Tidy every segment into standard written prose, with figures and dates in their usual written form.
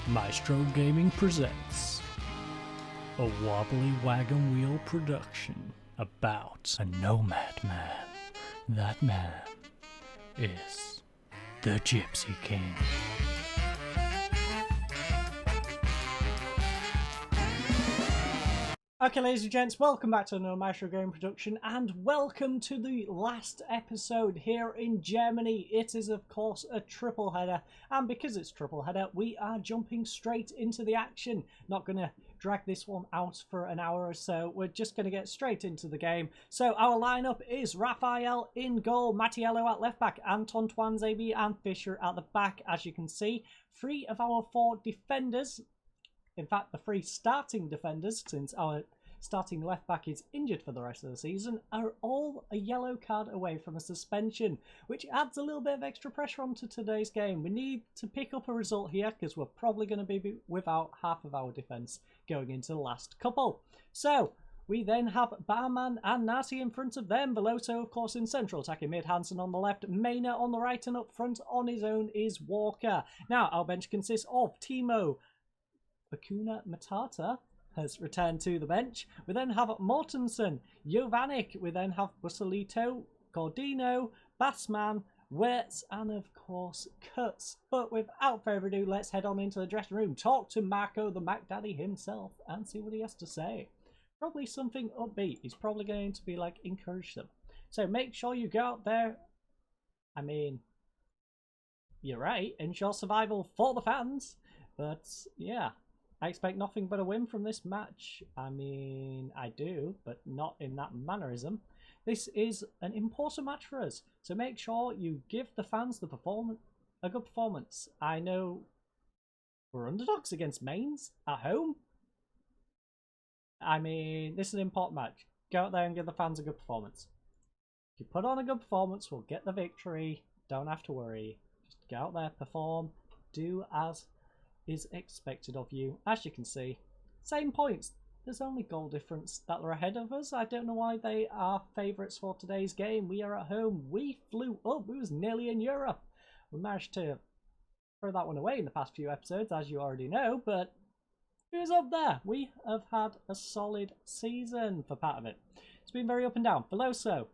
Maestro Gaming presents a wobbly wagon wheel production about a nomad man. That man is the Gypsy King. Okay, ladies and gents, welcome back to another Maestro Gaming production, and welcome to the last episode here in Germany. It is, of course, a triple header, and because it's triple header, we are jumping straight into the action. Not going to drag this one out for an hour or so. We're just going to get straight into the game. So our lineup is Raphael in goal, Mattiello at left back, Anton, Twanzebe and Fischer at the back. As you can see, 3 of our 4 defenders, in fact the 3 starting defenders, since our starting left back is injured for the rest of the season, are all a yellow card away from a suspension, which adds a little bit of extra pressure onto today's game. We need to pick up a result here because we're probably going to be without half of our defence going into the last couple. So we then have Barman and Nati in front of them. Veloso, of course, in central, attacking mid. Hansen on the left, Maynard on the right, and up front on his own is Walker. Now our bench consists of Timo, Bakuna Matata has returned to the bench. We then have Mortensen, Jovanik, we then have Busalito, Gordino, Bassman, Wirtz, and of course Kurtz. But without further ado, let's head on into the dressing room, talk to Marco the Mac Daddy himself, and see what he has to say. Probably something upbeat. He's probably going to be like, encourage them. So make sure you go out there. I mean, you're right, ensure survival for the fans. But yeah, I expect nothing but a win from this match. I mean, I do, but not in that mannerism. This is an important match for us, so make sure you give the fans a good performance. I know we're underdogs against Mainz at home. I mean, this is an important match. Go out there and give the fans a good performance. If you put on a good performance, we'll get the victory. Don't have to worry. Just go out there, perform, do as is expected of you. As you can see, same points. There's only goal difference that are ahead of us. I don't know why they are favourites for today's game. We are at home. We flew up. We was nearly in Europe. We managed to throw that one away in the past few episodes, as you already know, but it was up there. We have had a solid season for part of it. It's been very up and down. Veloso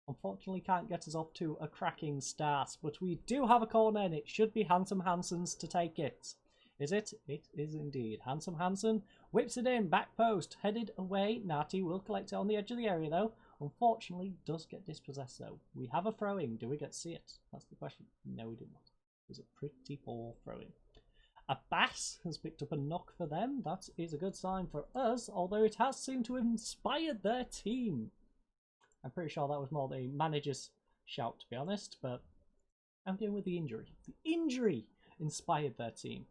unfortunately can't get us off to a cracking start, but we do have a corner and it should be Handsome Hansen's to take it. Is it? It is indeed. Handsome Hansen whips it in, back post, headed away. Nati will collect it on the edge of the area though. Unfortunately does get dispossessed though. We have a throw-in. Do we get to see it? That's the question. No, we do not. It was a pretty poor throw-in. Abbas has picked up a knock for them. That is a good sign for us, although it has seemed to have inspired their team. I'm pretty sure that was more the manager's shout, to be honest, but I'm going with the injury. The injury inspired their team.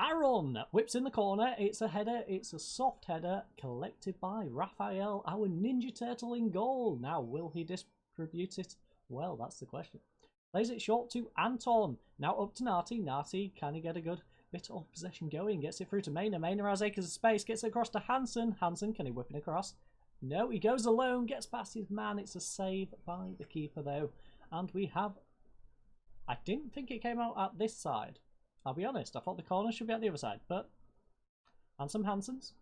Aaron whips in the corner. It's a header. It's a soft header collected by Raphael, our Ninja Turtle in goal. Now, will he distribute it? Well, that's the question. Plays it short to Anton. Now up to Nati. Nati, can he get a good bit of possession going? Gets it through to Maynard. Maynard has acres of space. Gets it across to Hansen. Hansen, can he whip it across? No, he goes alone, gets past his man. It's a save by the keeper though. And we have... I didn't think it came out at this side. I'll be honest, I thought the corner should be at the other side. But Handsome Hansen's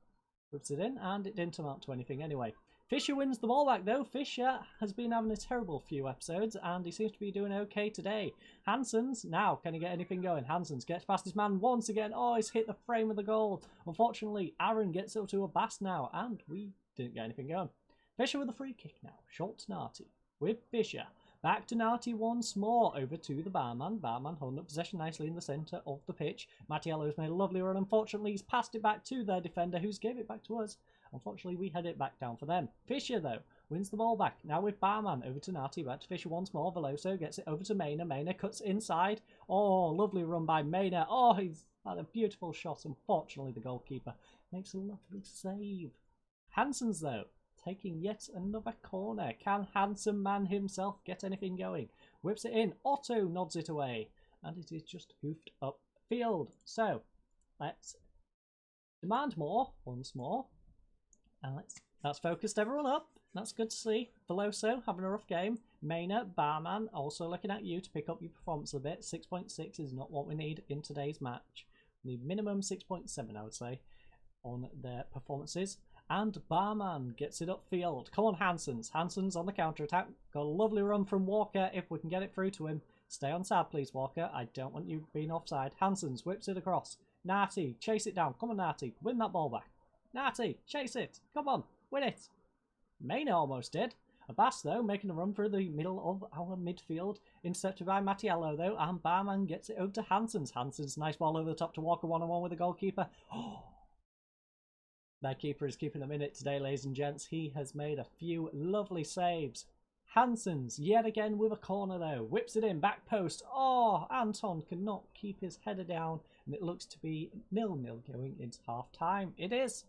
whips it in and it didn't amount to anything anyway. Fischer wins the ball back though. Fischer has been having a terrible few episodes and he seems to be doing okay today. Hansen's, now can he get anything going? Hansen's gets past his man once again. Oh, he's hit the frame of the goal. Unfortunately, Aaron gets up to a Bass now and we didn't get anything going. Fischer with a free kick now. Short to Nati. With Fischer. Back to Nati once more. Over to the Barman. Barman holding up possession nicely in the centre of the pitch. Mattiello's made a lovely run. Unfortunately, he's passed it back to their defender who's gave it back to us. Unfortunately, we had it back down for them. Fischer, though, wins the ball back. Now with Barman. Over to Nati. Back to Fischer once more. Veloso gets it over to Maynard. Maynard cuts inside. Oh, lovely run by Maynard. Oh, he's had a beautiful shot. Unfortunately, the goalkeeper makes a lovely save. Hansen's, though, taking yet another corner. Can Handsome Man himself get anything going? Whips it in. Otto nods it away. And it is just hoofed up field. So, let's demand more once more. And that's focused everyone up. That's good to see. Veloso having a rough game. Maynard, Barman, also looking at you to pick up your performance a bit. 6.6 is not what we need in today's match. Need minimum 6.7, I would say, on their performances. And Barman gets it upfield. Come on, Hansen's. Hansen's on the counter-attack. Got a lovely run from Walker if we can get it through to him. Stay on side, please, Walker. I don't want you being offside. Hansen's whips it across. Narty, chase it down. Come on, Narty. Win that ball back. Narty, chase it. Come on, win it. Mayne almost did. Abbas, though, making a run through the middle of our midfield. Intercepted by Mattiello, though, and Barman gets it over to Hansen's. Hansen's nice ball over the top to Walker, one-on-one with the goalkeeper. Oh, their keeper is keeping them in it today, ladies and gents. He has made a few lovely saves. Hansen's yet again with a corner, though. Whips it in, back post. Oh, Anton cannot keep his header down, and it looks to be 0-0 going into half-time. It is.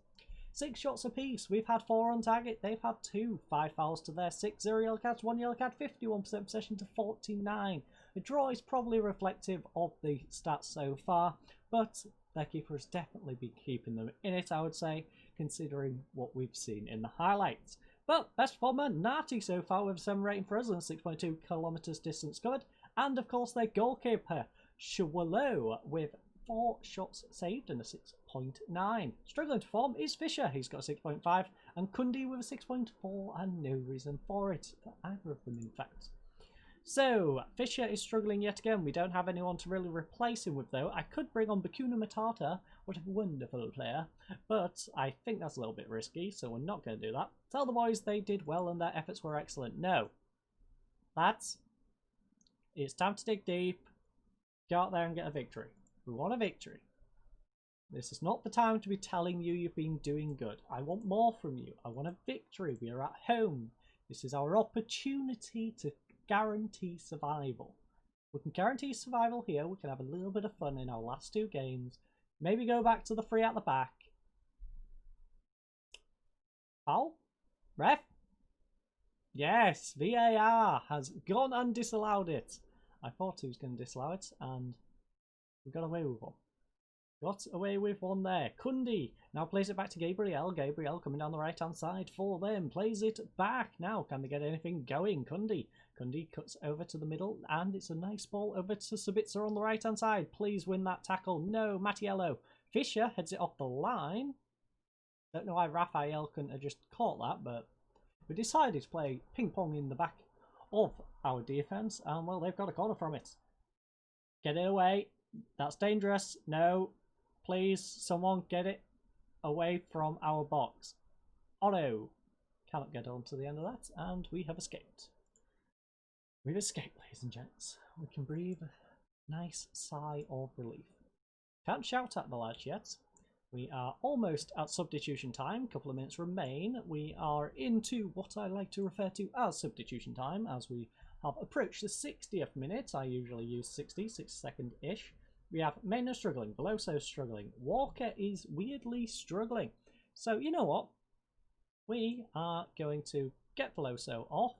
6 shots apiece. We've had 4 on target. They've had 2. 5 fouls to their 6. 0 yellow cards, 1 yellow card, 51% possession to 49. The draw is probably reflective of the stats so far, but their keeper has definitely been keeping them in it, I would say, considering what we've seen in the highlights. But best performer, Narty so far with a 7 rating for us and 6.2 kilometres distance covered. And of course their goalkeeper, Choualot, with 4 shots saved and a 6.9. Struggling to form is Fisher, he's got a 6.5, and Kundi with a 6.4, and no reason for it, for either of them in fact. So, Fisher is struggling yet again. We don't have anyone to really replace him with, though. I could bring on Bakuna Matata, what a wonderful player, but I think that's a little bit risky, so we're not going to do that. Tell the boys they did well and their efforts were excellent. No. Lads, it's time to dig deep, go out there and get a victory. We want a victory. This is not the time to be telling you you've been doing good. I want more from you. I want a victory. We are at home. This is our opportunity to guarantee survival. We can guarantee survival here. We can have a little bit of fun in our last 2 games. Maybe go back to the 3 at the back. Foul? Ref? Yes, VAR has gone and disallowed it. I thought he was going to disallow it, and we got away with one. Got away with one there. Kundi now plays it back to Gabriel. Gabriel coming down the right-hand side for them. Plays it back. Now, can they get anything going? Kundi. Kundi cuts over to the middle, and it's a nice ball over to Sabitzer on the right-hand side. Please win that tackle. No, Mattiello. Fisher heads it off the line. Don't know why Raphael couldn't have just caught that, but we decided to play ping-pong in the back of our defence, and, well, they've got a corner from it. Get it away. That's dangerous. No. Please, someone get it away from our box. Otto cannot get on to the end of that, and we have escaped. We've escaped, ladies and gents. We can breathe a nice sigh of relief. Can't shout at the lads yet. We are almost at substitution time. A couple of minutes remain. We are into what I like to refer to as substitution time, as we have approached the 60th minute. I usually use 6 second-ish. We have Mayne struggling, Veloso struggling, Walker is weirdly struggling. So, you know what? We are going to get Veloso off.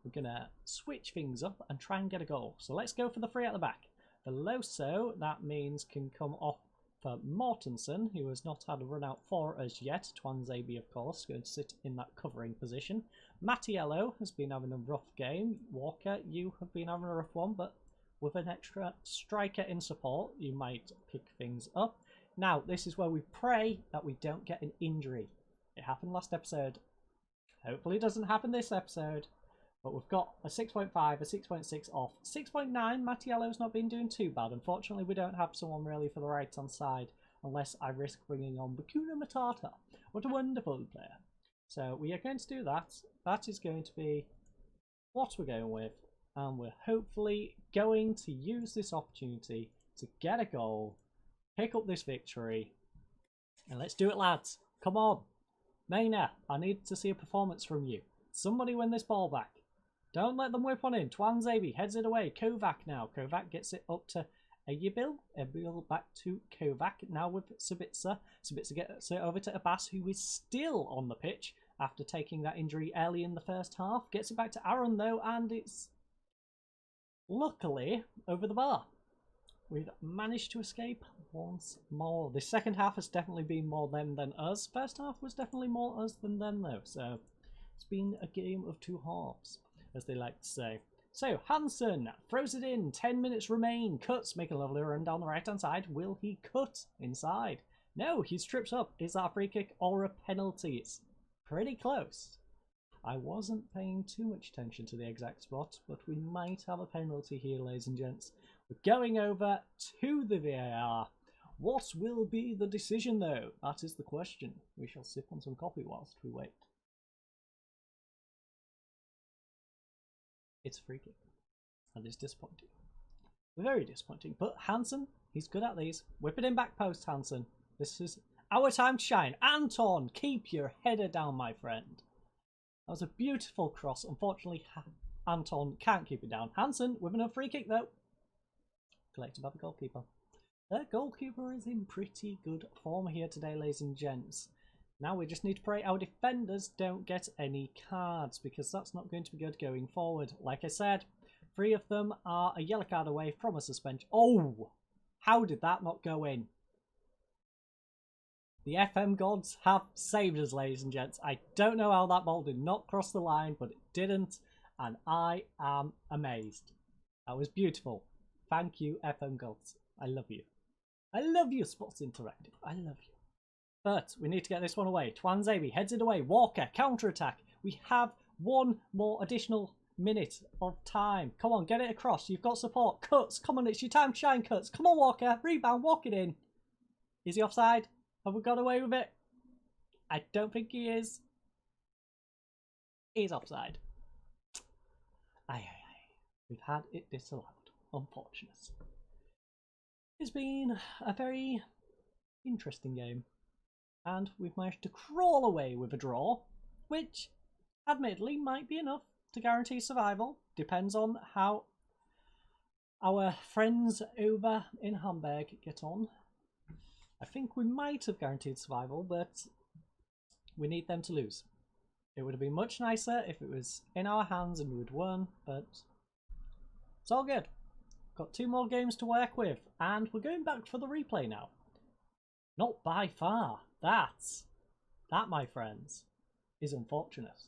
We're going to switch things up and try and get a goal. So let's go for the 3 at the back. Veloso, that means, can come off for Mortensen, who has not had a run out for us yet. Twanzebe, of course, going to sit in that covering position. Mattiello has been having a rough game. Walker, you have been having a rough one, but with an extra striker in support, you might pick things up. Now, this is where we pray that we don't get an injury. It happened last episode. Hopefully it doesn't happen this episode. But we've got a 6.5, a 6.6 off. 6.9, Mattiello's not been doing too bad. Unfortunately, we don't have someone really for the right-hand side, unless I risk bringing on Bakuna Matata. What a wonderful player. So we are going to do that. That is going to be what we're going with. And we're hopefully going to use this opportunity to get a goal, pick up this victory, and let's do it, lads. Come on. Mayne, I need to see a performance from you. Somebody win this ball back. Don't let them whip on in. Twanzebe heads it away. Kovac now. Kovac gets it up to Eyabil. Eyabil back to Kovac. Now with Sabitzer. Sabitzer gets it over to Abbas, who is still on the pitch after taking that injury early in the first half. Gets it back to Aaron, though, and it's luckily over the bar. We've managed to escape once more. The second half has definitely been more them than us. First half was definitely more us than them, though. So it's been a game of 2 halves, as they like to say. So, Hansen throws it in, 10 minutes remain, cuts, make a lovely run down the right-hand side. Will he cut inside? No, he's tripped up. Is that a free kick or a penalty? It's pretty close. I wasn't paying too much attention to the exact spot, but we might have a penalty here, ladies and gents. We're going over to the VAR. What will be the decision, though? That is the question. We shall sip on some coffee whilst we wait. It's a free kick. And it's disappointing. Very disappointing. But Hansen, he's good at these. Whip it in back post, Hansen. This is our time to shine. Anton, keep your header down, my friend. That was a beautiful cross. Unfortunately, Anton can't keep it down. Hansen with another free kick, though. Collected by the goalkeeper. The goalkeeper is in pretty good form here today, ladies and gents. Now we just need to pray our defenders don't get any cards, because that's not going to be good going forward. Like I said, 3 of them are a yellow card away from a suspension. Oh! How did that not go in? The FM gods have saved us, ladies and gents. I don't know how that ball did not cross the line, but it didn't, and I am amazed. That was beautiful. Thank you, FM gods. I love you. I love you, Sports Interactive. I love you. But we need to get this one away. Twanzebe heads it away. Walker, counter-attack. We have 1 more additional minute of time. Come on, get it across. You've got support. Cuts. Come on, it's your time to shine, Cuts. Come on, Walker. Rebound, walk it in. Is he offside? Have we got away with it? I don't think he is. He's offside. Aye. We've had it disallowed. Unfortunate. It's been a very interesting game. And we've managed to crawl away with a draw, which admittedly might be enough to guarantee survival. Depends on how our friends over in Hamburg get on. I think we might have guaranteed survival, but we need them to lose. It would have been much nicer if it was in our hands and we'd won, but it's all good. Got 2 more games to work with, and we're going back for the replay now. Not by far. That, my friends, is unfortunate.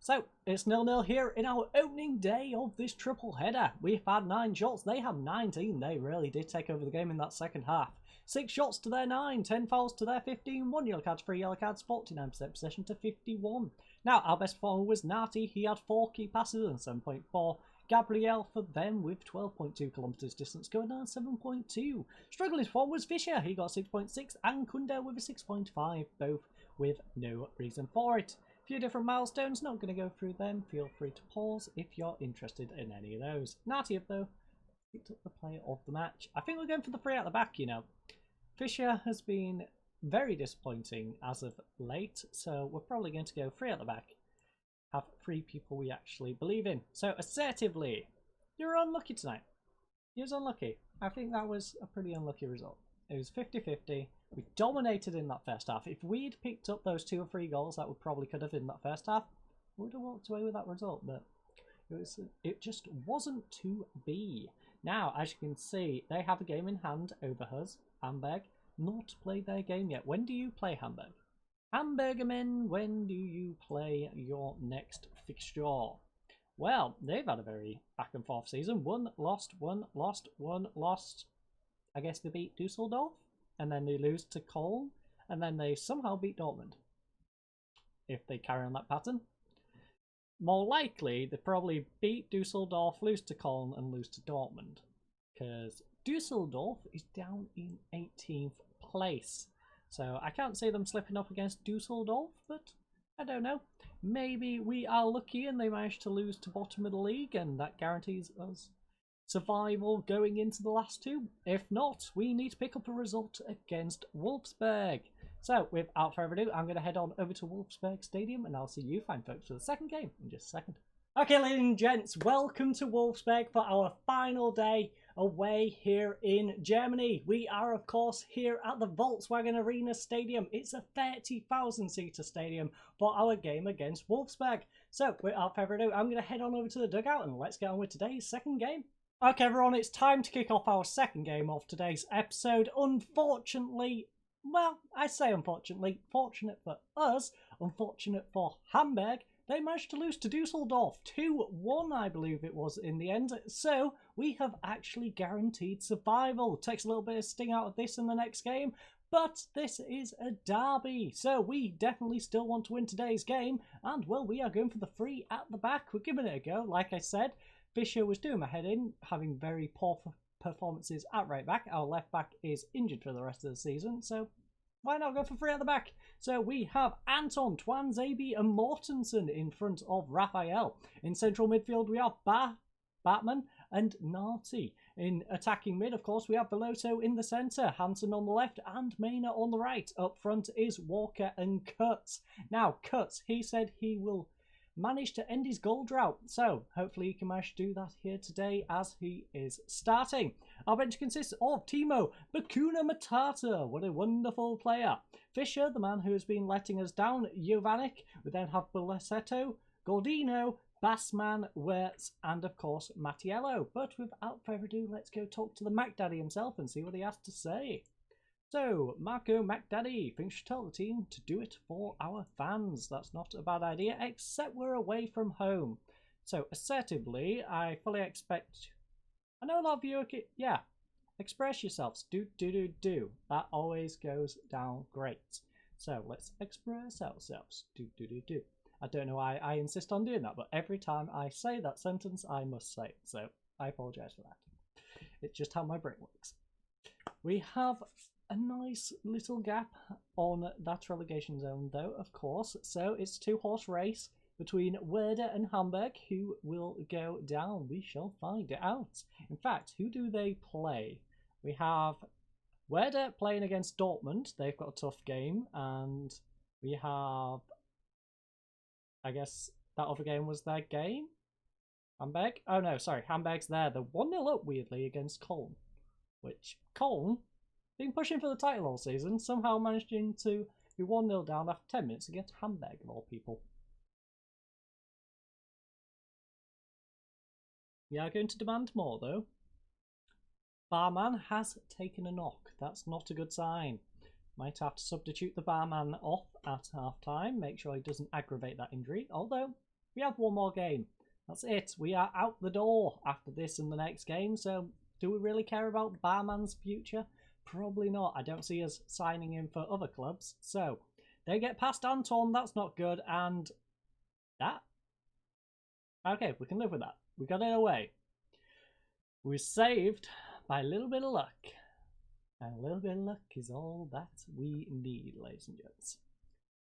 So, it's 0-0 here in our opening day of this triple header. We've had 9 shots. They had 19. They really did take over the game in that second half. 6 shots to their 9, 10 fouls to their 15, 1 yellow card, 3 yellow cards, 49% possession to 51. Now, our best performer was Nati. He had 4 key passes and 7.4. Gabriel for them with 12.2 kilometres distance going on 7.2. Struggling form was Fisher. He got 6.6 and Kunde with a 6.5, both with no reason for it. A few different milestones, not going to go through them. Feel free to pause if you're interested in any of those. Native, though, picked up the player of the match. I think we're going for the 3 at the back, you know. Fisher has been very disappointing as of late, so we're probably going to go 3 at the back. Have 3 people we actually believe in. So, assertively, you're unlucky tonight. You was unlucky. I think that was a pretty unlucky result. It was 50-50. We dominated in that first half. If we'd picked up those 2 or 3 goals that we probably could have in that first half, we would have walked away with that result. But it just wasn't to be. Now, as you can see, they have a game in hand over us. Hamburg, not played their game yet. When do you play Hamburg? Hamburgermen, when do you play your next fixture? Well, they've had a very back and forth season. 1 lost, 1 lost, 1 lost. I guess they beat Dusseldorf, and then they lose to Köln, and then they somehow beat Dortmund. If they carry on that pattern. More likely, they probably beat Dusseldorf, lose to Köln, and lose to Dortmund. Because Dusseldorf is down in 18th place. So I can't see them slipping up against Dusseldorf, but I don't know. Maybe we are lucky and they managed to lose to bottom of the league, and that guarantees us survival going into the last 2. If not, we need to pick up a result against Wolfsburg. So without further ado, I'm going to head on over to Wolfsburg Stadium, and I'll see you fine folks for the second game in just a second. Okay, ladies and gents, welcome to Wolfsburg for our final day away here in Germany. We are, of course, here at the Volkswagen Arena Stadium. It's a 30,000-seater stadium for our game against Wolfsburg. So, without further ado, I'm going to head on over to the dugout and let's get on with today's second game. Okay, everyone, it's time to kick off our second game of today's episode. Unfortunately, well, I say unfortunately, fortunate for us, unfortunate for Hamburg, they managed to lose to Dusseldorf 2-1, I believe it was in the end. So we have actually guaranteed survival. Takes a little bit of sting out of this in the next game, but this is a derby, so we definitely still want to win today's game. And well, we are going for the free at the back. We're giving it a go. Like I said, Fisher was doing my head in, having very poor performances at right back. Our left back is injured for the rest of the season, so why not go for free at the back? So we have Anton, Twanzebe and Mortensen in front of Raphael. In central midfield, we have Batman and Narty. In attacking mid, of course, we have Veloso in the centre, Hansen on the left and Maynard on the right. Up front is Walker and Cuts. Now, Cuts, he said he will manage to end his goal drought, so hopefully he can manage to do that here today as he is starting. Our bench consists of Timo, Bakuna Matata, what a wonderful player. Fisher, the man who has been letting us down, Jovanik. We then have Bolesetto, Gordino, Bassman, Wirtz, and of course Mattiello. But without further ado, let's go talk to the Mac Daddy himself and see what he has to say. So, Marco McDaddy thinks we should tell the team to do it for our fans. That's not a bad idea, except we're away from home. So, assertively, I fully expect... I know a lot of you... Yeah, express yourselves. Do. That always goes down great. So, let's express ourselves. Do. I don't know why I insist on doing that, but every time I say that sentence, I must say it. So, I apologise for that. It's just how my brain works. We have a nice little gap on that relegation zone, though, of course. So it's a two-horse race between Werder and Hamburg. Who will go down? We shall find it out. In fact, who do they play? We have Werder playing against Dortmund. They've got a tough game. And we have... I guess that other game was their game? Hamburg? Oh no, sorry. Hamburg's there. They're 1-0 up, weirdly, against Cologne. Which, Cologne... been pushing for the title all season, somehow managing to be 1-0 down after 10 minutes against Hamburg, of all people. We are going to demand more, though. Barman has taken a knock. That's not a good sign. Might have to substitute the barman off at half-time, make sure he doesn't aggravate that injury, although we have one more game. That's it. We are out the door after this and the next game, so do we really care about Barman's future? Probably not. I don't see us signing him for other clubs. So, they get past Anton. That's not good. And that? Okay, we can live with that. We got it away. We're saved by a little bit of luck. And a little bit of luck is all that we need, ladies and gents.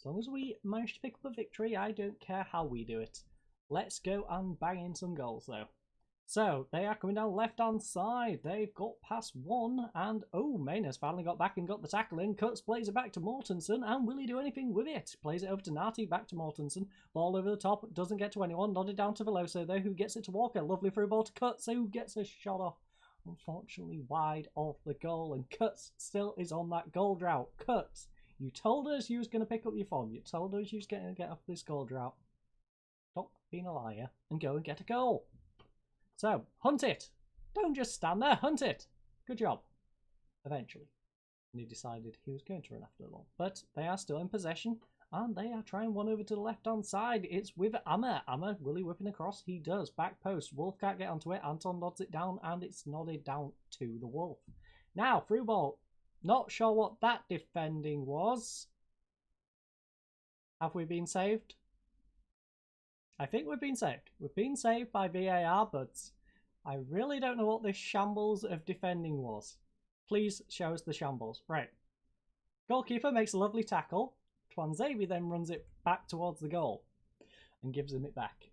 As long as we manage to pick up a victory, I don't care how we do it. Let's go and bang in some goals, though. So, they are coming down left-hand side. They've got past one, and oh, Maynard's finally got back and got the tackle in. Cuts, plays it back to Mortensen, and will he do anything with it? Plays it over to Narty, back to Mortensen. Ball over the top, doesn't get to anyone. Nodded down to Veloso, though, who gets it to Walker. Lovely through ball to Cuts, who gets a shot off. Unfortunately, wide of the goal, and Cuts still is on that goal drought. Cuts, you told us you was going to pick up your form. You told us you was going to get off this goal drought. Stop being a liar and go and get a goal. So, hunt it. Don't just stand there, hunt it. Good job. Eventually. And he decided he was going to run after the ball. But they are still in possession, and they are trying one over to the left-hand side. It's with Amma. Amma, will he whipping across? He does. Back post. Wolf can't get onto it. Anton nods it down, and it's nodded down to the Wolf. Now, through ball. Not sure what that defending was. Have we been saved? I think we've been saved. We've been saved by VAR, but I really don't know what this shambles of defending was. Please show us the shambles. Right. Goalkeeper makes a lovely tackle. Twanzebe then runs it back towards the goal and gives him it back.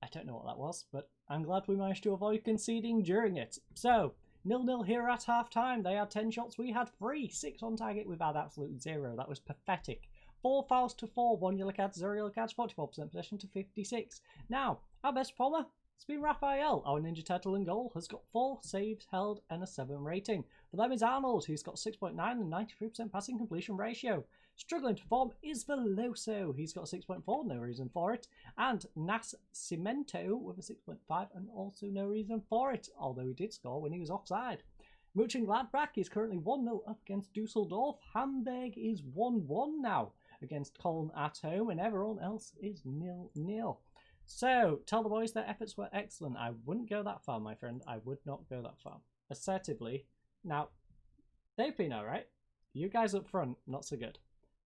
I don't know what that was, but I'm glad we managed to avoid conceding during it. So, 0-0 here at half-time. They had 10 shots, we had 3. 6 on target, we've had absolute 0. That was pathetic. 4 fouls to 4, 1 yellow card, 0 yellow cards, 44% possession to 56. Now, our best performer has been Raphael. Our Ninja Turtle in goal has got 4 saves held and a 7 rating. For them is Arnold, who's got 6.9 and 93% passing completion ratio. Struggling to perform is Veloso. He's got 6.4, no reason for it. And Nas Cimento with a 6.5 and also no reason for it, although he did score when he was offside. Mönchengladbach is currently 1-0 up against Dusseldorf. Hamburg is 1-1 now. against Colin at home, and everyone else is 0-0. So, tell the boys their efforts were excellent. I wouldn't go that far, my friend. I would not go that far. Assertively. Now, they've been alright. You guys up front, not so good.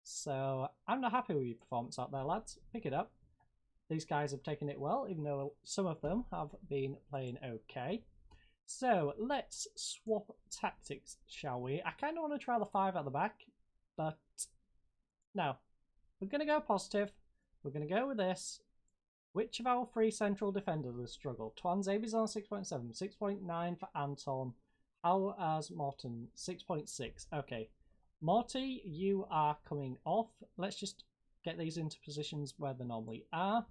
So, I'm not happy with your performance out there, lads. Pick it up. These guys have taken it well, even though some of them have been playing okay. So, let's swap tactics, shall we? I kind of want to try the 5 at the back, but no. We're going to go positive. We're going to go with this. Which of our 3 central defenders has struggled? Twan Xavier's on 6.7, 6.9 for Anton. How has Morton? 6.6. Okay. Morty, you are coming off. Let's just get these into positions where they normally are.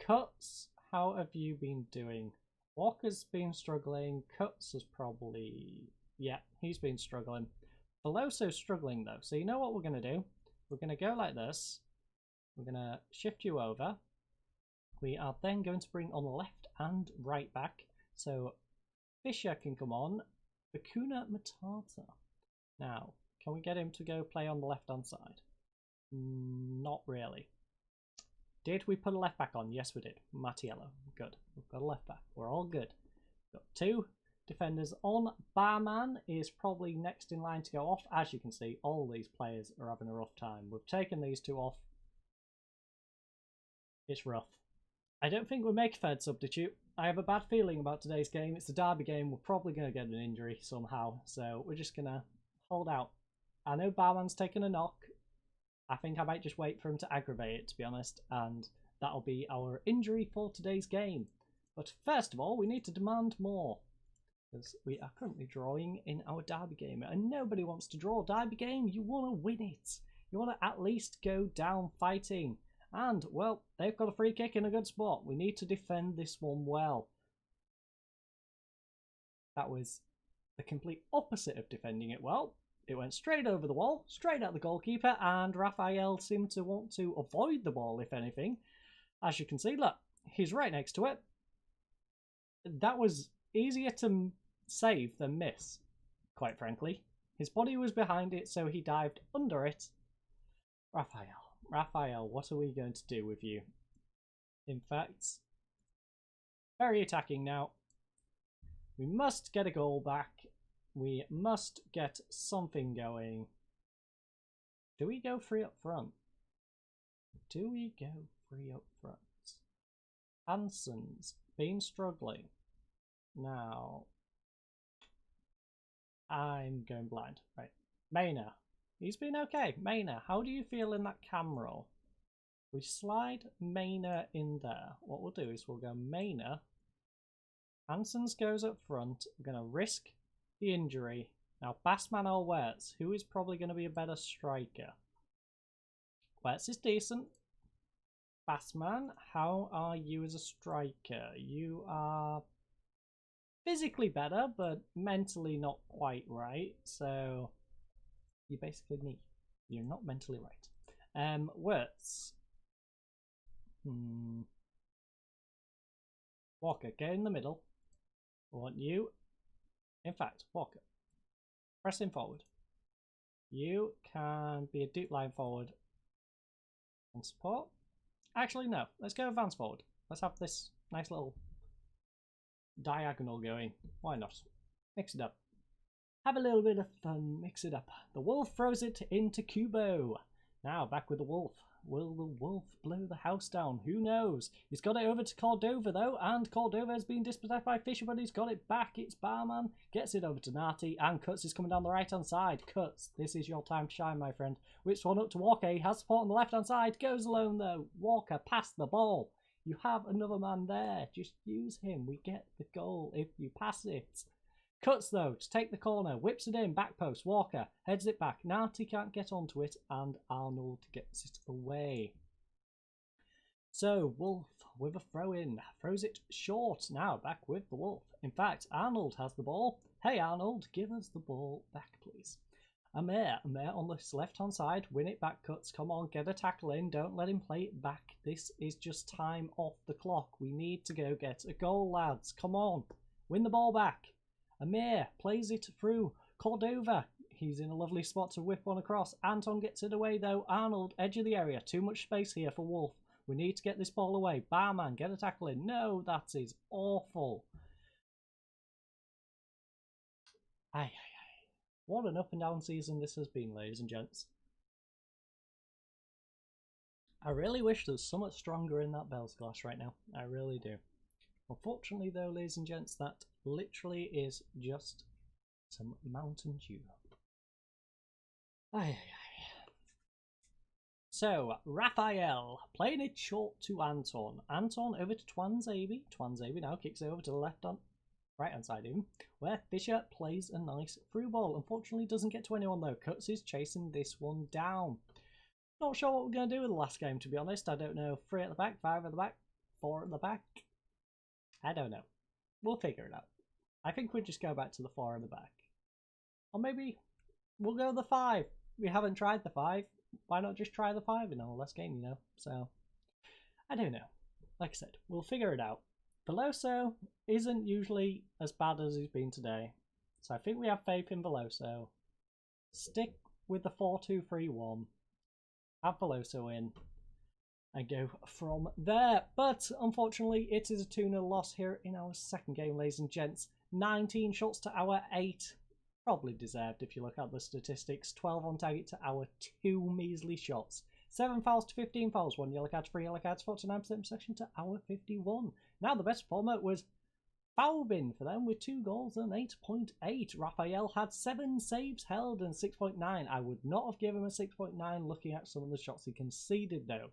Cuts, how have you been doing? Walker's been struggling. Cuts is probably... yeah, he's been struggling. Veloso's struggling though. So you know what we're going to do? We're going to go like this. We're going to shift you over. We are then going to bring on left and right back. So Fisher can come on. Bakuna Matata. Now, can we get him to go play on the left-hand side? Not really. Did we put a left back on? Yes, we did. Mattiello. Good. We've got a left back. We're all good. Got 2 defenders on. Barman is probably next in line to go off. As you can see, all these players are having a rough time. We've taken these 2 off. It's rough. I don't think we'll make a third substitute. I have a bad feeling about today's game. It's the derby game. We're probably going to get an injury somehow. So we're just going to hold out. I know Barman's taken a knock. I think I might just wait for him to aggravate it, to be honest. And that'll be our injury for today's game. But first of all, we need to demand more. Because we are currently drawing in our derby game. And nobody wants to draw a derby game. You want to win it. You want to at least go down fighting. And, well, they've got a free kick in a good spot. We need to defend this one well. That was the complete opposite of defending it well. It went straight over the wall, straight at the goalkeeper, and Raphael seemed to want to avoid the ball, if anything. As you can see, look, he's right next to it. That was easier to save than miss, quite frankly. His body was behind it, so he dived under it. Raphael, what are we going to do with you? In fact, very attacking now. We must get a goal back. We must get something going. Do we go 3 up front? Do we go 3 up front? Hansen's been struggling. Now, I'm going blind. Right. Maynard. He's been okay. Maynard, how do you feel in that cam roll? We slide Maynard in there. What we'll do is we'll go Maynard. Hansen's goes up front. We're going to risk the injury. Now, Bassman or Wertz, who is probably going to be a better striker? Wertz is decent. Bassman, how are you as a striker? You are physically better, but mentally not quite right. So you're basically me. You're not mentally right. Wertz. Walker, get in the middle. I want you. In fact, Walker, press him forward. You can be a deep line forward and support. Actually, no. Let's go advance forward. Let's have this nice little diagonal going. Why not? Mix it up. Have a little bit of fun. Mix it up. The Wolf throws it into Kubo. Now back with the Wolf. Will the Wolf blow the house down? Who knows? He's got it over to Cordova though, and Cordova has been dispossessed by Fisher, but he's got it back. It's Barman. Gets it over to Nati, and Cuts is coming down the right hand side. Cuts, this is your time to shine, my friend. Whips one up to Walker. He has support on the left hand side. Goes alone though. Walker, pass the ball. You have another man there. Just use him. We get the goal if you pass it. Cuts though to take the corner, whips it in, back post, Walker heads it back, Nati can't get onto it, and Arnold gets it away. So Wolf with a throw in, throws it short, now back with the Wolf. In fact, Arnold has the ball. Hey Arnold, give us the ball back please. Amir on this left hand side, win it back. Cuts, come on, get a tackle in, don't let him play it back. This is just time off the clock. We need to go get a goal, lads, come on, win the ball back. Amir plays it through. Cordova, He's in a lovely spot to whip one across. Anton gets it away though. Arnold, edge of the area. Too much space here for Wolf. We need to get this ball away. Barman, get a tackle in. No, that is awful. Aye. What an up and down season this has been, ladies and gents. I really wish there was so much stronger in that Bell's glass right now. I really do. Unfortunately though, ladies and gents, that literally is just some Mountain Dew. Aye. So, Raphael playing it short to Anton. Anton over to Twanzaby. Twanzaby now kicks over to the right hand side even, where Fisher plays a nice through ball. Unfortunately doesn't get to anyone though. Cuts is chasing this one down. Not sure what we're going to do with the last game, to be honest. I don't know. 3 at the back, 5 at the back, 4 at the back. I don't know. We'll figure it out. I think we'll just go back to the 4 at the back. Or maybe we'll go the 5. We haven't tried the 5. Why not just try the 5 in our last game, you know? So, I don't know. Like I said, we'll figure it out. Veloso isn't usually as bad as he's been today. So I think we have faith in Veloso. Stick with the 4-2-3-1. Have Veloso in. And go from there. But, unfortunately, it is a 2-0 loss here in our second game, ladies and gents. 19 shots to our 8. Probably deserved if you look at the statistics. 12 on target to our 2 measly shots. 7 fouls to 15 fouls. 1 yellow card, 3 yellow cards, 49% possession to our 51. Now the best performer was Faubin for them with 2 goals and 8.8. Raphael had 7 saves held and 6.9. I would not have given him a 6.9 looking at some of the shots he conceded though.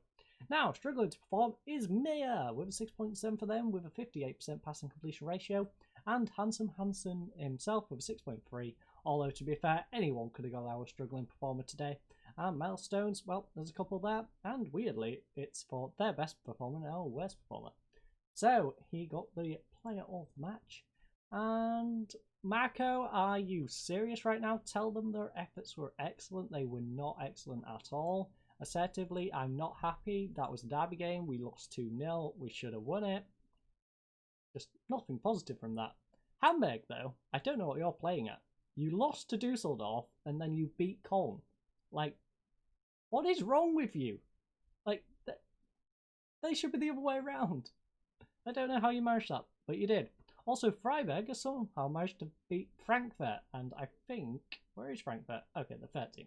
Now, struggling to perform is Mia with a 6.7 for them with a 58% passing completion ratio, and Handsome Hansen himself with a 6.3, although to be fair, anyone could have got our struggling performer today. And milestones, well, there's a couple there, and weirdly, it's for their best performer and our worst performer. So, he got the player of the match. And Marco, are you serious right now? Tell them their efforts were excellent. They were not excellent at all. Assertively, I'm not happy. That was a derby game. We lost 2-0. We should have won it. Just nothing positive from that. Hamburg, though, I don't know what you're playing at. You lost to Dusseldorf and then you beat Cologne. Like, what is wrong with you? Like, they should be the other way around. I don't know how you managed that, but you did. Also, Freiburg has somehow managed to beat Frankfurt, and I think... Where is Frankfurt? Okay, the 13th.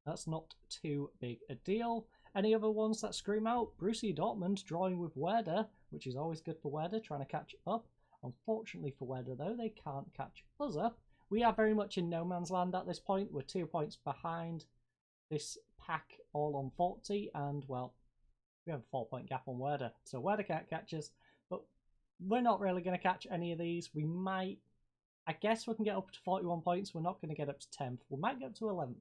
That's not too big a deal. Any other ones that scream out? Borussia Dortmund drawing with Werder, which is always good for Werder, trying to catch up. Unfortunately for Werder, though, they can't catch us up. We are very much in no man's land at this point. We're 2 points behind this pack, all on 40, and, well, we have a 4-point gap on Werder. So Werder can't catch us, but we're not really going to catch any of these. We might... I guess we can get up to 41 points. We're not going to get up to 10th. We might get up to 11th.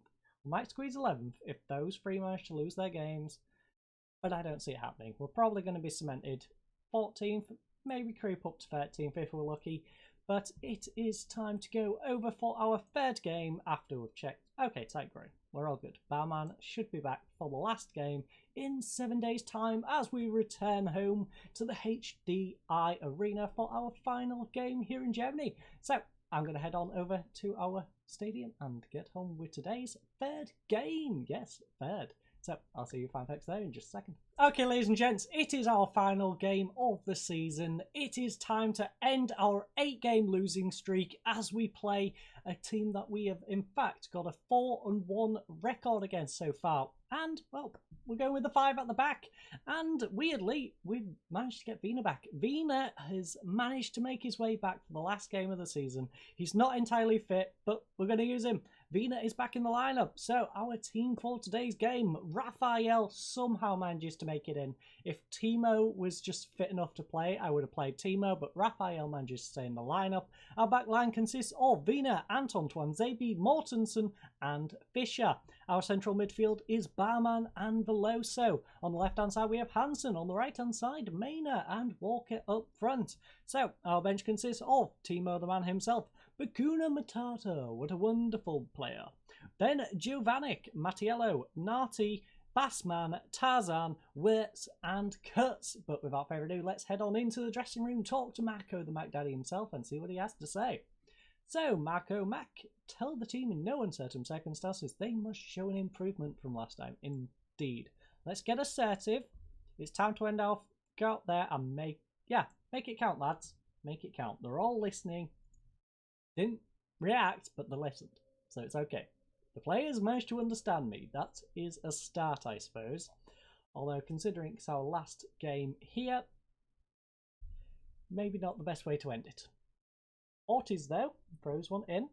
We might squeeze 11th if those 3 manage to lose their games, but I don't see it happening. We're probably going to be cemented 14th, maybe creep up to 13th if we're lucky, but it is time to go over for our 3rd game after we've checked. Okay, tight groin. We're all good. Barman should be back for the last game in 7 days' time as we return home to the HDI Arena for our final game here in Germany. So, I'm going to head on over to our stadium and get on with today's 3rd game. Yes, 3rd. So I'll see you fanfics there in just a second. Okay, ladies and gents, it is our final game of the season. It is time to end our 8-game losing streak as we play a team that we have in fact got a 4-1 record against so far. And, well, we're going with the 5 at the back. And weirdly, we've managed to get Wiener back. Wiener has managed to make his way back for the last game of the season. He's not entirely fit, but we're going to use him. Wiener is back in the lineup. So our team for today's game, Raphael somehow manages to make it in. If Timo was just fit enough to play, I would have played Timo, but Raphael manages to stay in the lineup. Our back line consists of Wiener, Anton, Twanzaby, Mortensen and Fischer. Our central midfield is Barman and Veloso. On the left-hand side, we have Hansen. On the right-hand side, Maynard and Walker up front. So, our bench consists of Timo, the man himself, Bakuna Matata, what a wonderful player. Then Giovannic, Mattiello, Nati, Bassman, Tarzan, Wirtz and Kurtz. But without further ado, let's head on into the dressing room, talk to Marco, the Mac Daddy himself, and see what he has to say. So, Marco Mac, tell the team in no uncertain circumstances they must show an improvement from last time. Indeed. Let's get assertive. It's time to end off. Go out there and make it count, lads. Make it count. They're all listening. Didn't react, but they listened. So it's okay. The players managed to understand me. That is a start, I suppose. Although, considering it's our last game here, maybe not the best way to end it. Ortiz, though, throws one in.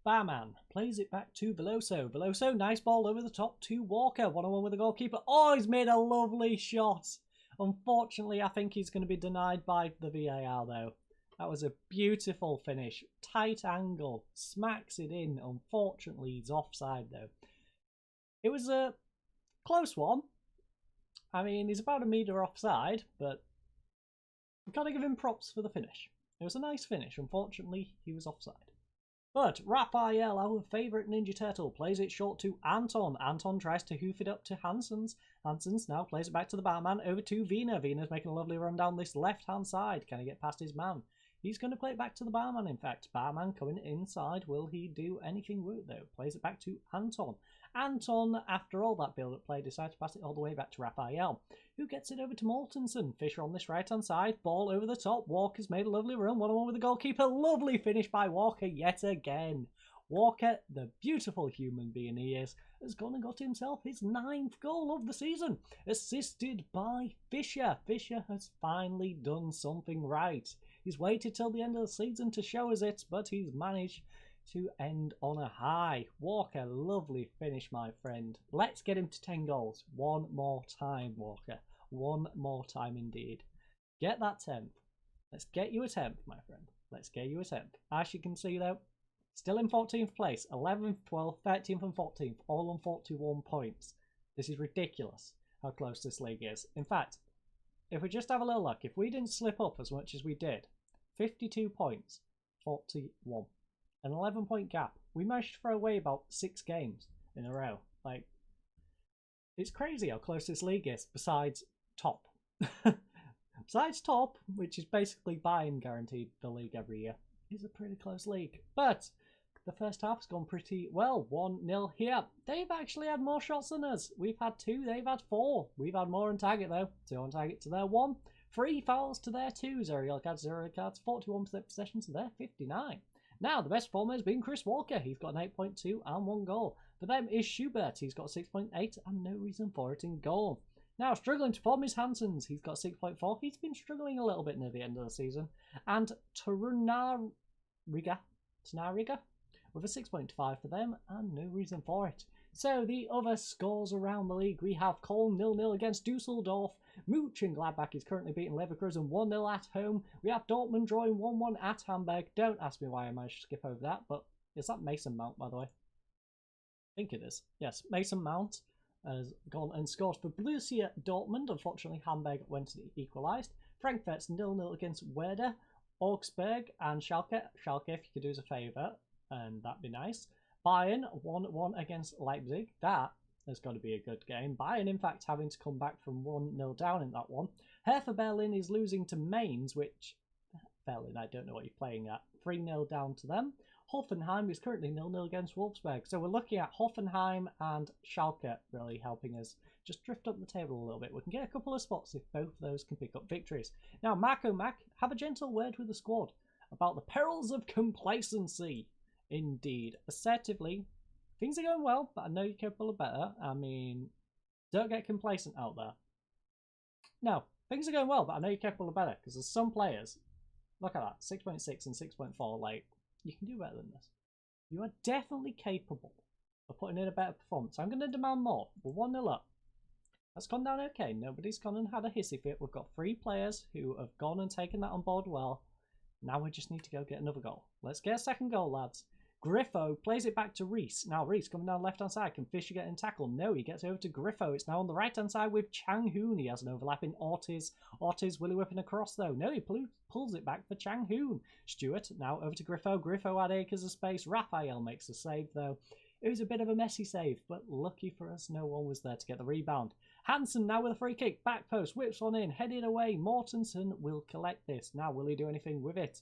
Barman plays it back to Veloso. Veloso, nice ball over the top to Walker. 1-on-1 with the goalkeeper. Oh, he's made a lovely shot. Unfortunately, I think he's going to be denied by the VAR, though. That was a beautiful finish. Tight angle. Smacks it in. Unfortunately, he's offside, though. It was a close one. I mean, he's about a metre offside, but we've got to give him props for the finish. It was a nice finish. Unfortunately, he was offside. But Raphael, our favourite Ninja Turtle, plays it short to Anton. Anton tries to hoof it up to Hanssens. Hanssens now plays it back to the Barman, over to Wiener. Wiener's making a lovely run down this left-hand side. Can he get past his man? He's going to play it back to the Barman, in fact. Barman coming inside. Will he do anything with it, though? Plays it back to Anton. Anton, after all that build-up play, decides to pass it all the way back to Raphael, who gets it over to Mortensen. Fisher on this right-hand side. Ball over the top. Walker's made a lovely run. 1-on-1 with the goalkeeper. Lovely finish by Walker yet again. Walker, the beautiful human being he is, has gone and got himself his 9th goal of the season, assisted by Fisher. Fisher has finally done something right. He's waited till the end of the season to show us it, but he's managed to end on a high. Walker, lovely finish, my friend. Let's get him to 10 goals. One more time, Walker. One more time indeed. Get that 10th. Let's get you a 10th, my friend. Let's get you a 10th. As you can see, though, still in 14th place. 11th, 12th, 13th and 14th. All on 41 points. This is ridiculous how close this league is. In fact, if we just have a little look, if we didn't slip up as much as we did, 52 points, 41. An 11-point gap. We managed to throw away about 6 games in a row. Like, it's crazy how close this league is, besides top. Besides top, which is basically Bayern guaranteed the league every year, is a pretty close league. But the first half's gone pretty well. 1-0 here. They've actually had more shots than us. We've had 2, they've had 4. We've had more on target, though. 2 on target to their 1. 3 fouls to their 2. 0 yellow cards, 0 red cards. 41% possession to their 59. Now, the best performer has been Chris Walker. He's got an 8.2 and 1 goal. For them is Schubert. He's got 6.8 and no reason for it in goal. Now, struggling to form is Hanssens. He's got 6.4. He's been struggling a little bit near the end of the season. And Tanariga with a 6.5 for them and no reason for it. So, the other scores around the league. We have Köln 0-0 against Dusseldorf. Mönchengladbach is currently beating Leverkusen 1-0 at home. We have Dortmund drawing 1-1 at Hamburg. Don't ask me why I managed to skip over that, but is that Mason Mount, by the way? I think it is. Yes, Mason Mount has gone and scored for Borussia Dortmund. Unfortunately, Hamburg went equalised. Frankfurt's 0-0 against Werder. Augsburg and Schalke. Schalke, if you could do us a favour, and that'd be nice. Bayern 1-1 against Leipzig. That has got to be a good game. Bayern, in fact, having to come back from 1-0 down in that one. Hertha Berlin is losing to Mainz, which... Berlin, I don't know what you're playing at. 3-0 down to them. Hoffenheim is currently 0-0 against Wolfsburg. So we're looking at Hoffenheim and Schalke really helping us just drift up the table a little bit. We can get a couple of spots if both of those can pick up victories. Now, Marco Mac, have a gentle word with the squad about the perils of complacency. Indeed. Assertively, things are going well, but I know you're capable of better. I mean, don't get complacent out there. No, things are going well, but I know you're capable of better, because there's some players, look at that, 6.6 and 6.4, like, you can do better than this. You are definitely capable of putting in a better performance. I'm going to demand more. We're 1-0 up. That's gone down okay. Nobody's gone and had a hissy fit. We've got 3 players who have gone and taken that on board well. Now we just need to go get another goal. Let's get a second goal, lads. Griffo plays it back to Reese. Now Reese coming down left-hand side. Can Fisher get in tackle? No, he gets over to Griffo. It's now on the right-hand side with Chang Hoon. He has an overlap in Ortiz. Ortiz, will he whipping across though? No, he pulls it back for Chang Hoon. Stewart now over to Griffo. Griffo had acres of space. Raphael makes the save though. It was a bit of a messy save, but lucky for us, no one was there to get the rebound. Hansen now with a free kick. Back post. Whips one in. Headed away. Mortensen will collect this. Now, will he do anything with it?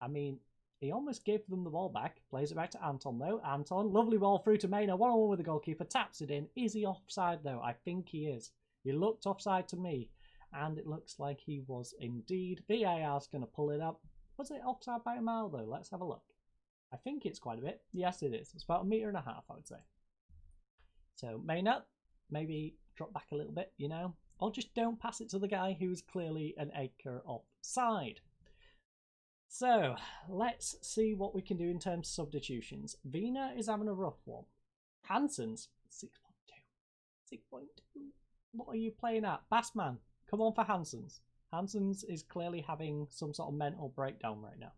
I mean, he almost gave them the ball back. Plays it back to Anton, though. Anton, lovely ball through to Maynard. 1-1 with the goalkeeper. Taps it in. Is he offside, though? I think he is. He looked offside to me. And it looks like he was indeed. VAR's going to pull it up. Was it offside by a mile, though? Let's have a look. I think it's quite a bit. Yes, it is. It's about 1.5 meters, I would say. So, Maynard, maybe drop back a little bit, you know? Or just don't pass it to the guy who's clearly an acre offside. So, let's see what we can do in terms of substitutions. Wiener is having a rough one. Hansen's 6.2. 6.2. What are you playing at? Bassman, come on for Hansen's. Hansen's is clearly having some sort of mental breakdown right now.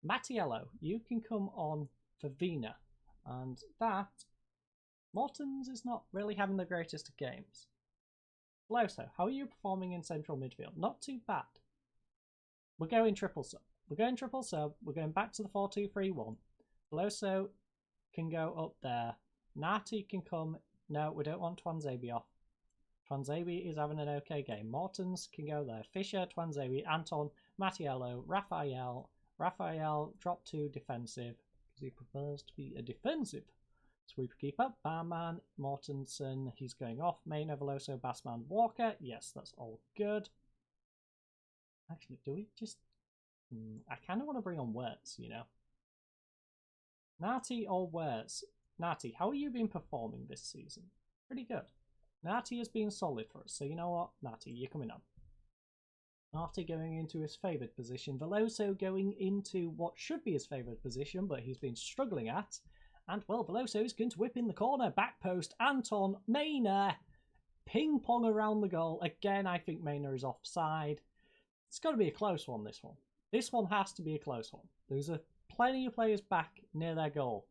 Mattiello, you can come on for Wiener. And that, Mortens is not really having the greatest of games. Loso, how are you performing in central midfield? Not too bad. We're going triple sub. We're going triple sub. We're going back to the 4-2-3-1. Loso can go up there. Nati can come. No, we don't want Twanzebe off. Twanzebe is having an okay game. Mortens can go there. Fischer, Twanzebe, Anton, Mattiello, Raphael. Raphael drop to defensive because he prefers to be a defensive sweeper keeper. Barman, Mortensen, he's going off. Main Veloso, Bassman, Walker. Yes, that's all good. Actually, do we just... I kind of want to bring on Wirtz, you know. Nati or Wirtz? Nati, how have you been performing this season? Pretty good. Nati has been solid for us, so you know what? Nati, you're coming on. Nati going into his favoured position. Veloso going into what should be his favoured position, but he's been struggling at. And, well, Veloso is going to whip in the corner. Back post, Anton, Maynard. Ping pong around the goal. Again, I think Maynard is offside. It's got to be a close one, this one. This one has to be a close one. There's plenty of players back near their goal.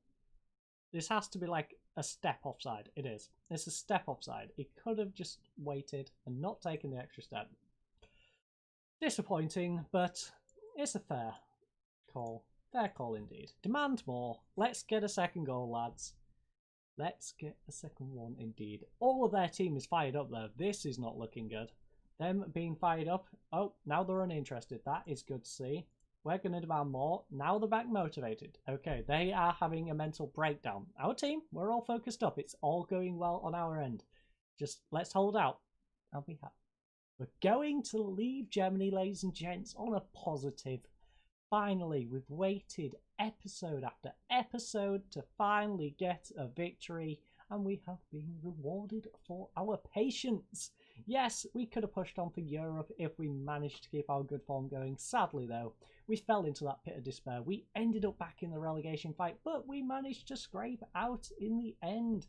This has to be like a step offside. It is. It's a step offside. He could have just waited and not taken the extra step. Disappointing, but it's a fair call. Fair call indeed. Demand more. Let's get a second goal, lads. Let's get a second one indeed. All of their team is fired up though. This is not looking good. Them being fired up. Oh, now they're uninterested. That is good to see. We're going to demand more. Now they're back motivated. Okay, they are having a mental breakdown. Our team, we're all focused up. It's all going well on our end. Just let's hold out. I'll be happy. We're going to leave Germany, ladies and gents, on a positive. Finally, we've waited episode after episode to finally get a victory, and we have been rewarded for our patience. Yes, we could have pushed on for Europe if we managed to keep our good form going. Sadly, though, we fell into that pit of despair. We ended up back in the relegation fight, but we managed to scrape out in the end.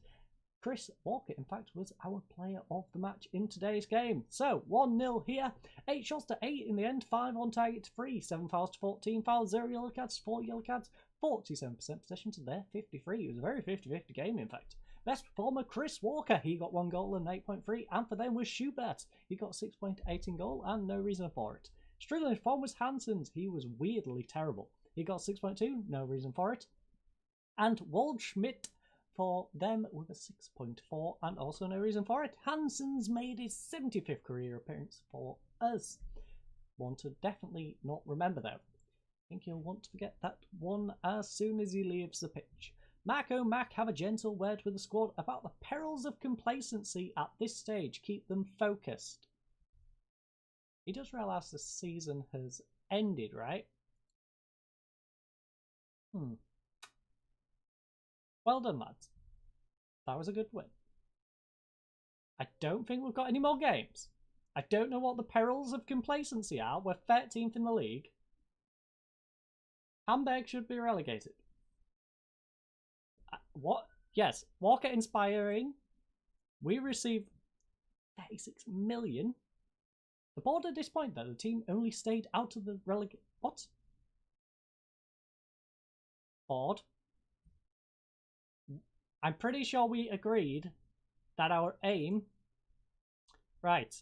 Chris Walker, in fact, was our player of the match in today's game. So, 1-0 here. 8 shots to 8 in the end. 5 on target to 3. 7 fouls to 14 fouls. 0 yellow cards, 4 yellow cards. 47% possession to their 53. It was a very 50-50 game, in fact. Best performer, Chris Walker. He got 1 goal and 8.3. And for them was Schubert. He got 6.8 in goal and no reason for it. Struggling form was Hansen's. He was weirdly terrible. He got 6.2. No reason for it. And Waldschmidt for them with a 6.4 and also no reason for it. Hansen's made his 75th career appearance for us. One to definitely not remember though. I think he'll want to forget that one as soon as he leaves the pitch. Marco Mack have a gentle word with the squad about the perils of complacency at this stage. Keep them focused. He does realise the season has ended, right? Well done, lads. That was a good win. I don't think we've got any more games. I don't know what the perils of complacency are. We're 13th in the league. Hamburg should be relegated. What? Yes, Walker inspiring. We received 36 million. The board at this point, though, the team only stayed out of the relegation. What? Board? I'm pretty sure we agreed that our aim... Right.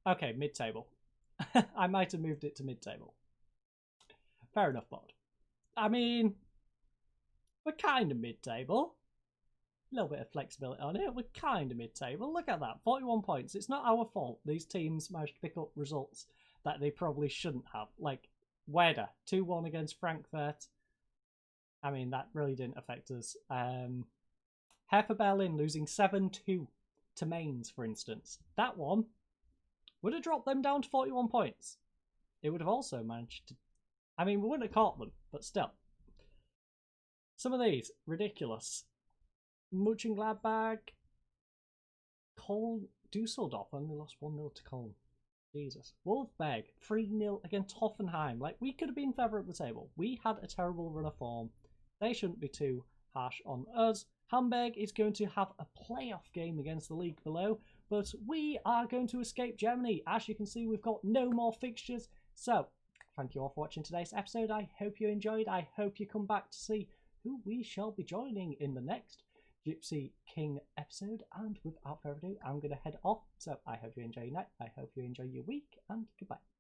Okay, mid-table. I might have moved it to mid-table. Fair enough, board. I mean, we're kind of mid-table. little bit of flexibility on it. We're kind of mid-table. Look at that, 41 points. It's not our fault these teams managed to pick up results that they probably shouldn't have. Like Werder 2-1 against Frankfurt. I mean, that really didn't affect us. Hertha Berlin losing 7-2 to Mainz, for instance. That one would have dropped them down to 41 points. It would have also managed to... I mean, we wouldn't have caught them, but still. Some of these, ridiculous. Mönchengladbach, Dusseldorf only lost 1-0 to Köln. Jesus. Wolfsburg, 3-0 against Hoffenheim. Like, we could have been further up the table. We had a terrible run of form. They shouldn't be too harsh on us. Hamburg is going to have a playoff game against the league below, but we are going to escape Germany. As you can see, we've got no more fixtures. So, thank you all for watching today's episode. I hope you enjoyed. I hope you come back to see who we shall be joining in the next Gypsy King episode. And without further ado, I'm going to head off. So, I hope you enjoy your night. I hope you enjoy your week, and goodbye.